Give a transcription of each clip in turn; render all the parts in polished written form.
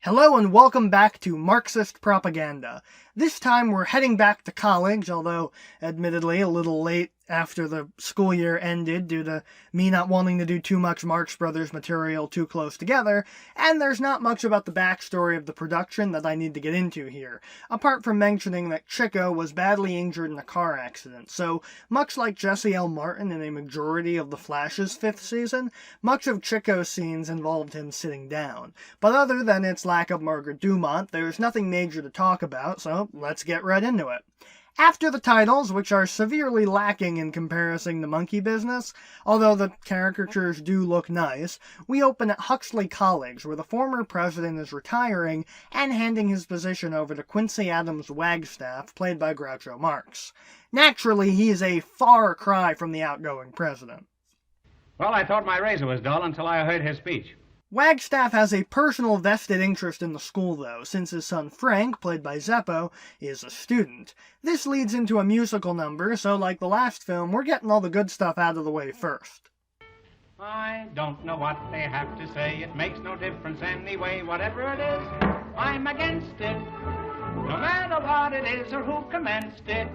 Hello and welcome back to Marxist Propaganda. This time we're heading back to college, although admittedly a little late after the school year ended due to me not wanting to do too much Marx Brothers material too close together, and there's not much about the backstory of the production that I need to get into here, apart from mentioning that Chico was badly injured in a car accident, so much like Jesse L. Martin in a majority of The Flash's 5th season, much of Chico's scenes involved him sitting down. But other than its lack of Margaret Dumont, there's nothing major to talk about, so let's get right into it. After the titles, which are severely lacking in comparison to Monkey Business, although the caricatures do look nice, we open at Huxley College, where the former president is retiring and handing his position over to Quincy Adams Wagstaff, played by Groucho Marx. Naturally, he is a far cry from the outgoing president. Well, I thought my razor was dull until I heard his speech. Wagstaff has a personal vested interest in the school, though, since his son Frank, played by Zeppo, is a student. This leads into a musical number, so like the last film, we're getting all the good stuff out of the way first. I don't know what they have to say, it makes no difference anyway, whatever it is, I'm against it. No matter what it is or who commenced it,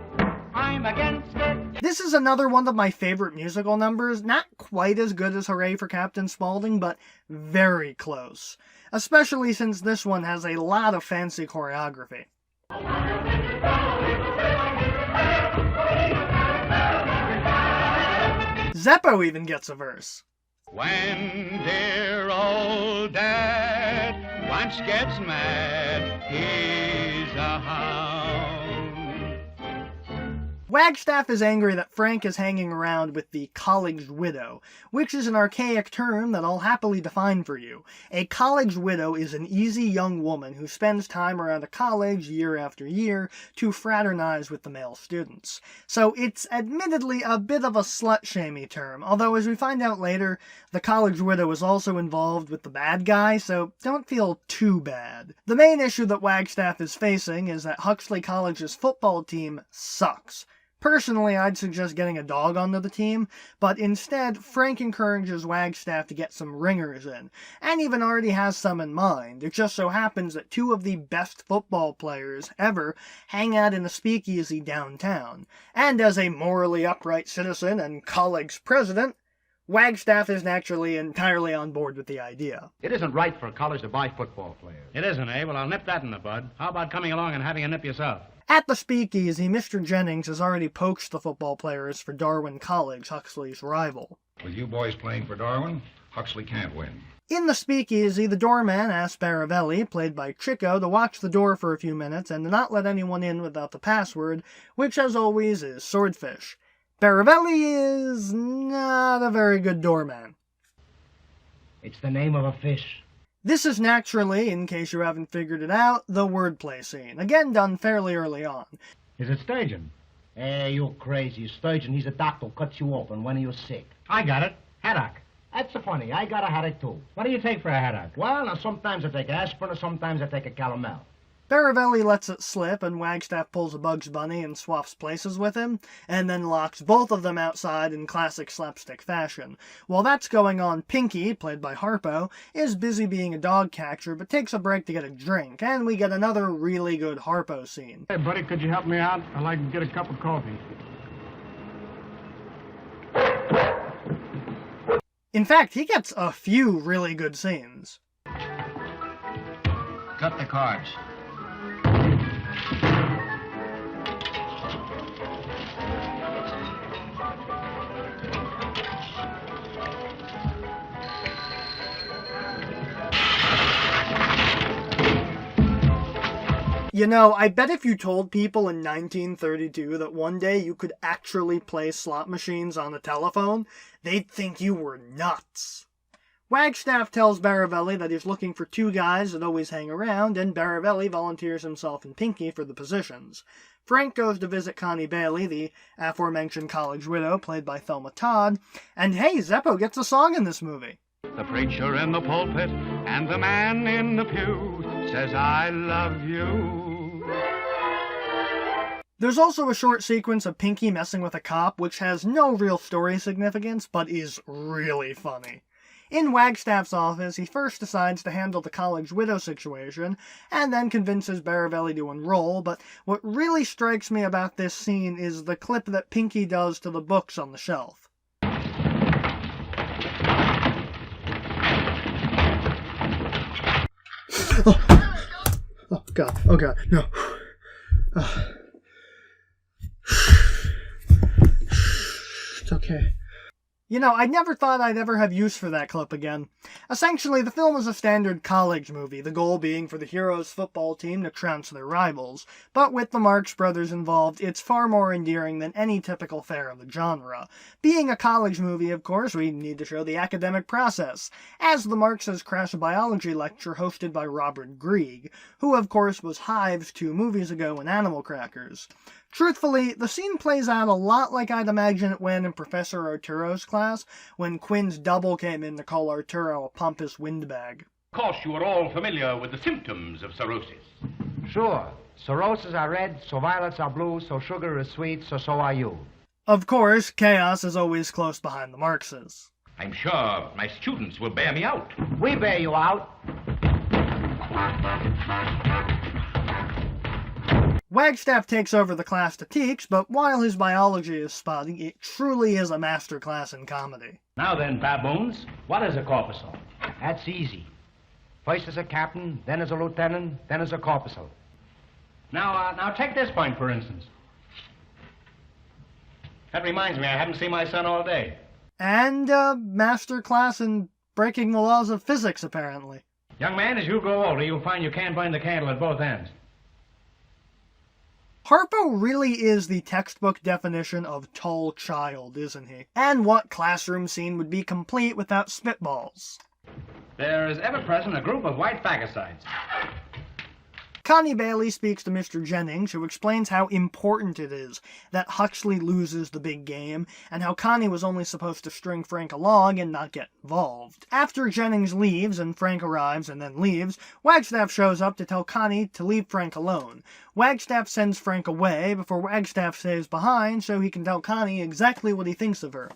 I'm against it. This is another one of my favorite musical numbers, not quite as good as Hooray for Captain Spaulding, but very close. Especially since this one has a lot of fancy choreography. Zeppo even gets a verse. When dear old Dad once gets mad, he's a hound. Wagstaff is angry that Frank is hanging around with the college widow, which is an archaic term that I'll happily define for you. A college widow is an easy young woman who spends time around a college year after year to fraternize with the male students. So it's admittedly a bit of a slut-shamey term, although as we find out later, the college widow is also involved with the bad guy, so don't feel too bad. The main issue that Wagstaff is facing is that Huxley College's football team sucks. Personally, I'd suggest getting a dog onto the team, but instead, Frank encourages Wagstaff to get some ringers in, and even already has some in mind. It just so happens that two of the best football players ever hang out in a speakeasy downtown, and as a morally upright citizen and college president, Wagstaff is naturally entirely on board with the idea. It isn't right for a college to buy football players. It isn't, eh? Well, I'll nip that in the bud. How about coming along and having a nip yourself? At the speakeasy, Mr. Jennings has already poached the football players for Darwin College, Huxley's rival. With you boys playing for Darwin, Huxley can't win. In the speakeasy, the doorman asks Baravelli, played by Chico, to watch the door for a few minutes and to not let anyone in without the password, which, as always, is Swordfish. Baravelli is not a very good doorman. It's the name of a fish. This is naturally, in case you haven't figured it out, the wordplay scene, again done fairly early on. Is it Sturgeon? Hey, you crazy. Sturgeon, he's a doctor who cuts you open when you're sick. I got it. Haddock. That's so funny. I got a headache, too. What do you take for a haddock? Well, now, sometimes I take aspirin, or sometimes I take a calomel. Baravelli lets it slip, and Wagstaff pulls a Bugs Bunny and swaps places with him, and then locks both of them outside in classic slapstick fashion. While that's going on, Pinky, played by Harpo, is busy being a dog catcher, but takes a break to get a drink, and we get another really good Harpo scene. Hey, buddy, could you help me out? I'd like to get a cup of coffee. In fact, he gets a few really good scenes. Cut the cards. You know, I bet if you told people in 1932 that one day you could actually play slot machines on a telephone, they'd think you were nuts. Wagstaff tells Baravelli that he's looking for two guys that always hang around, and Baravelli volunteers himself and Pinky for the positions. Frank goes to visit Connie Bailey, the aforementioned college widow, played by Thelma Todd, and hey, Zeppo gets a song in this movie. The preacher in the pulpit and the man in the pew says, I love you. There's also a short sequence of Pinky messing with a cop, which has no real story significance, but is really funny. In Wagstaff's office, he first decides to handle the college widow situation, and then convinces Baravelli to enroll, but what really strikes me about this scene is the clip that Pinky does to the books on the shelf. Oh God, no. It's okay. You know, I never thought I'd ever have use for that clip again. Essentially, the film is a standard college movie, the goal being for the hero's football team to trounce their rivals. But with the Marx Brothers involved, it's far more endearing than any typical fare of the genre. Being a college movie, of course, we need to show the academic process, as the Marx's crash biology lecture hosted by Robert Grieg, who of course was Hives 2 movies ago in Animal Crackers. Truthfully, the scene plays out a lot like I'd imagine it went in Professor Arturo's class, when Quinn's double came in to call Arturo a pompous windbag. Of course, you are all familiar with the symptoms of cirrhosis. Sure. So roses are red, so violets are blue, so sugar is sweet, so are you. Of course, chaos is always close behind the Marxes. I'm sure my students will bear me out. We bear you out. Wagstaff takes over the class to teach, but while his biology is spotty, it truly is a masterclass in comedy. Now then, baboons, what is a corpuscle? That's easy. First as a captain, then as a lieutenant, then as a corpuscle. Now take this point, for instance. That reminds me, I haven't seen my son all day. And a masterclass in breaking the laws of physics, apparently. Young man, as you grow older, you'll find you can't burn the candle at both ends. Harpo really is the textbook definition of tall child, isn't he? And what classroom scene would be complete without spitballs? There is ever present a group of white phagocytes. Connie Bailey speaks to Mr. Jennings, who explains how important it is that Huxley loses the big game, and how Connie was only supposed to string Frank along and not get involved. After Jennings leaves and Frank arrives and then leaves, Wagstaff shows up to tell Connie to leave Frank alone. Wagstaff sends Frank away before Wagstaff stays behind so he can tell Connie exactly what he thinks of her.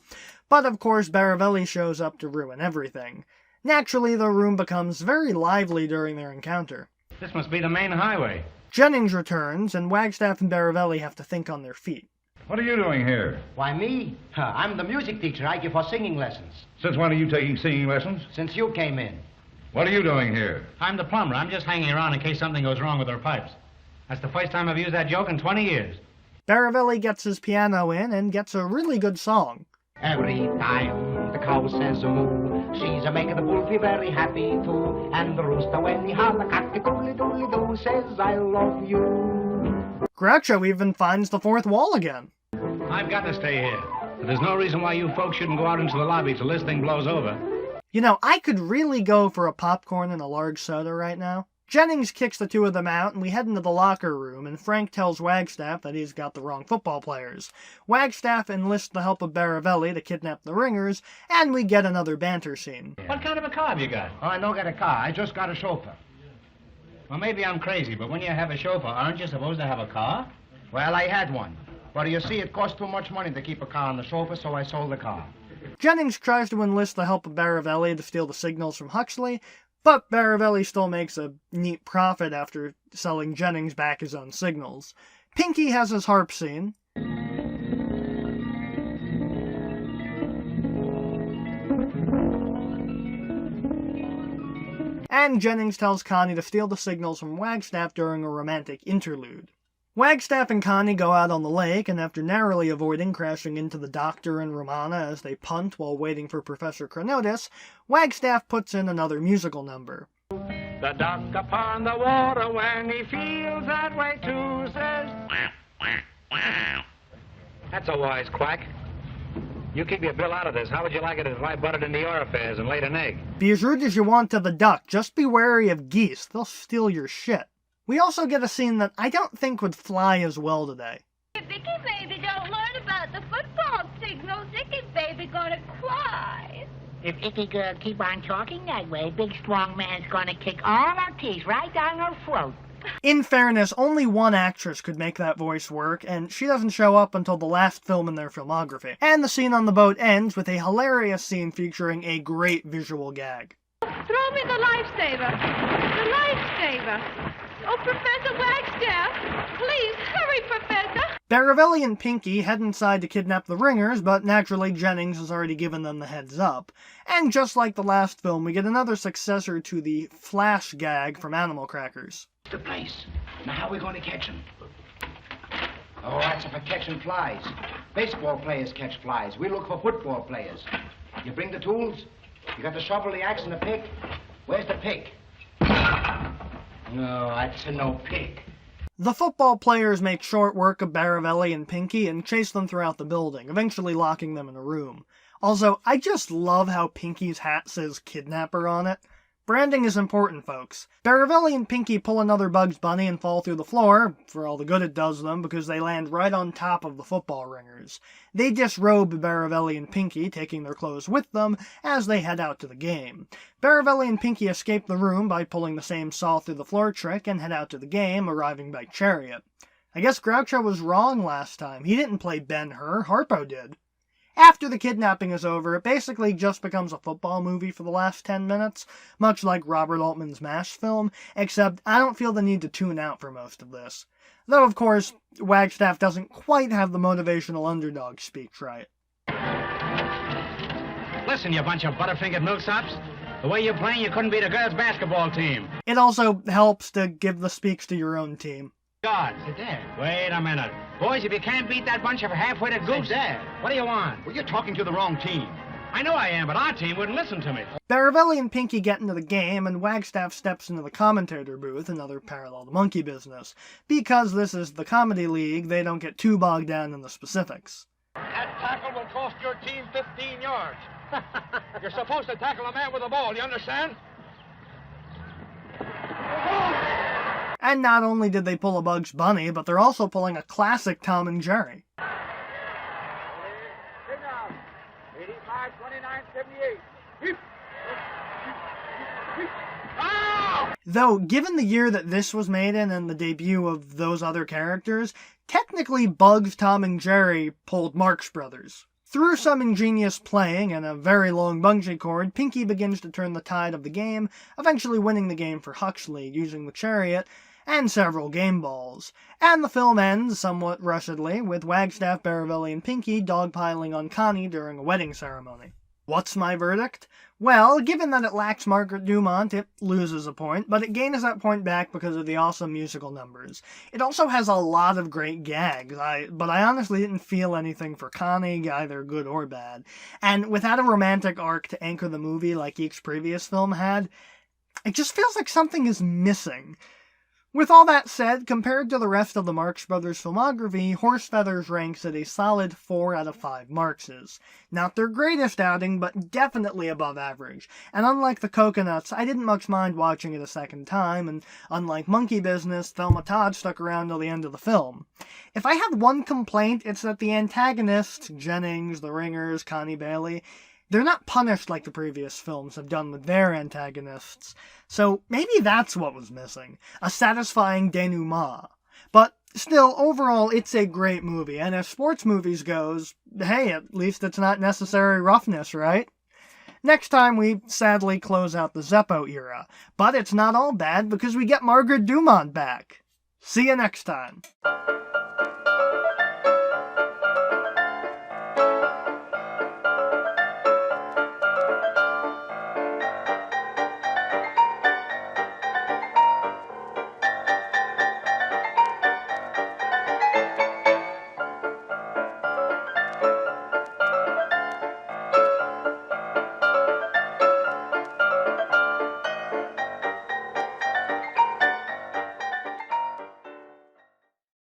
But of course Baravelli shows up to ruin everything. Naturally, the room becomes very lively during their encounter. This must be the main highway. Jennings returns, and Wagstaff and Baravelli have to think on their feet. What are you doing here? Why, me? I'm the music teacher. I give her singing lessons. Since when are you taking singing lessons? Since you came in. What are you doing here? I'm the plumber. I'm just hanging around in case something goes wrong with our pipes. That's the first time I've used that joke in 20 years. Baravelli gets his piano in and gets a really good song. Every time the cow says moo, she's a-making the bull feel very happy too. And the rooster, when he holler, cock-a-doodly-doodly-doo, says, I love you. Groucho even finds the fourth wall again. I've got to stay here. But there's no reason why you folks shouldn't go out into the lobby till this thing blows over. You know, I could really go for a popcorn and a large soda right now. Jennings kicks the two of them out, and we head into the locker room, and Frank tells Wagstaff that he's got the wrong football players. Wagstaff enlists the help of Baravelli to kidnap the ringers, and we get another banter scene. What kind of a car have you got? Oh, I don't got a car. I just got a chauffeur. Well, maybe I'm crazy, but when you have a chauffeur, aren't you supposed to have a car? Well, I had one. But you see, it cost too much money to keep a car on the chauffeur, so I sold the car. Jennings tries to enlist the help of Baravelli to steal the signals from Huxley, but Baravelli still makes a neat profit after selling Jennings back his own signals. Pinky has his harp scene. And Jennings tells Connie to steal the signals from Wagstaff during a romantic interlude. Wagstaff and Connie go out on the lake, and after narrowly avoiding crashing into the Doctor and Romana as they punt while waiting for Professor Chronotis, Wagstaff puts in another musical number. The duck upon the water when he feels that way too says, "Wow, wow, wow." That's a wise quack. You keep your bill out of this. How would you like it if I butted into your affairs and laid an egg? Be as rude as you want to the duck, just be wary of geese. They'll steal your shit. We also get a scene that I don't think would fly as well today. If Vicky baby don't learn about the football signals, Vicky's baby gonna cry. If Icky girl keep on talking that way, big strong man's gonna kick all our teeth right down her throat. In fairness, only one actress could make that voice work, and she doesn't show up until the last film in their filmography. And the scene on the boat ends with a hilarious scene featuring a great visual gag. Throw me the lifesaver. The lifesaver. Oh, Professor Wagstaff, please hurry, Professor. Baravelli and Pinky head inside to kidnap the ringers, but naturally Jennings has already given them the heads up. And just like the last film, we get another successor to the flash gag from Animal Crackers. The place. Now how are we going to catch them? Oh, that's for catching flies. Baseball players catch flies. We look for football players. You bring the tools? You got the shovel, the axe, and the pick? Where's the pick? No, that's no pick. The football players make short work of Baravelli and Pinky and chase them throughout the building, eventually locking them in a room. Also, I just love how Pinky's hat says kidnapper on it. Branding is important, folks. Baravelli and Pinky pull another Bugs Bunny and fall through the floor, for all the good it does them, because they land right on top of the football ringers. They disrobe Baravelli and Pinky, taking their clothes with them, as they head out to the game. Baravelli and Pinky escape the room by pulling the same saw through the floor trick and head out to the game, arriving by chariot. I guess Groucho was wrong last time. He didn't play Ben-Hur, Harpo did. After the kidnapping is over, it basically just becomes a football movie for the last 10 minutes, much like Robert Altman's MASH film, except I don't feel the need to tune out for most of this. Though, of course, Wagstaff doesn't quite have the motivational underdog speech right. Listen, you bunch of butterfingered milksops. The way you're playing, you couldn't beat a girls' basketball team. It also helps to give the speech to your own team. God. Sit there. Wait a minute. Boys, if you can't beat that bunch of half-witted goofs, what do you want? Well, you're talking to the wrong team. I know I am, but our team wouldn't listen to me. Baravelli and Pinky get into the game, and Wagstaff steps into the commentator booth, another parallel to Monkey Business. Because this is the Comedy League, they don't get too bogged down in the specifics. That tackle will cost your team 15 yards. You're supposed to tackle a man with a ball, you understand? And not only did they pull a Bugs Bunny, but they're also pulling a classic Tom and Jerry. 85, 29, 78. Though, given the year that this was made in and the debut of those other characters, technically Bugs, Tom, and Jerry pulled Marx Brothers. Through some ingenious playing and a very long bungee cord, Pinky begins to turn the tide of the game, eventually winning the game for Huxley using the chariot and several game balls. And the film ends, somewhat rushedly, with Wagstaff, Baravelli, and Pinky dogpiling on Connie during a wedding ceremony. What's my verdict? Well, given that it lacks Margaret Dumont, it loses a point, but it gains that point back because of the awesome musical numbers. It also has a lot of great gags, but I honestly didn't feel anything for Connie, either good or bad. And without a romantic arc to anchor the movie like each previous film had, it just feels like something is missing. With all that said, compared to the rest of the Marx Brothers filmography, Horse Feathers ranks at a solid 4 out of 5 Marxes. Not their greatest outing, but definitely above average. And unlike the Coconuts, I didn't much mind watching it a second time, and unlike Monkey Business, Thelma Todd stuck around till the end of the film. If I had one complaint, it's that the antagonists, Jennings, the Ringers, Connie Bailey, they're not punished like the previous films have done with their antagonists. So maybe that's what was missing. A satisfying denouement. But still, overall, it's a great movie. And as sports movies goes, hey, at least it's not necessary roughness, right? Next time, we sadly close out the Zeppo era. But it's not all bad because we get Margaret Dumont back. See you next time.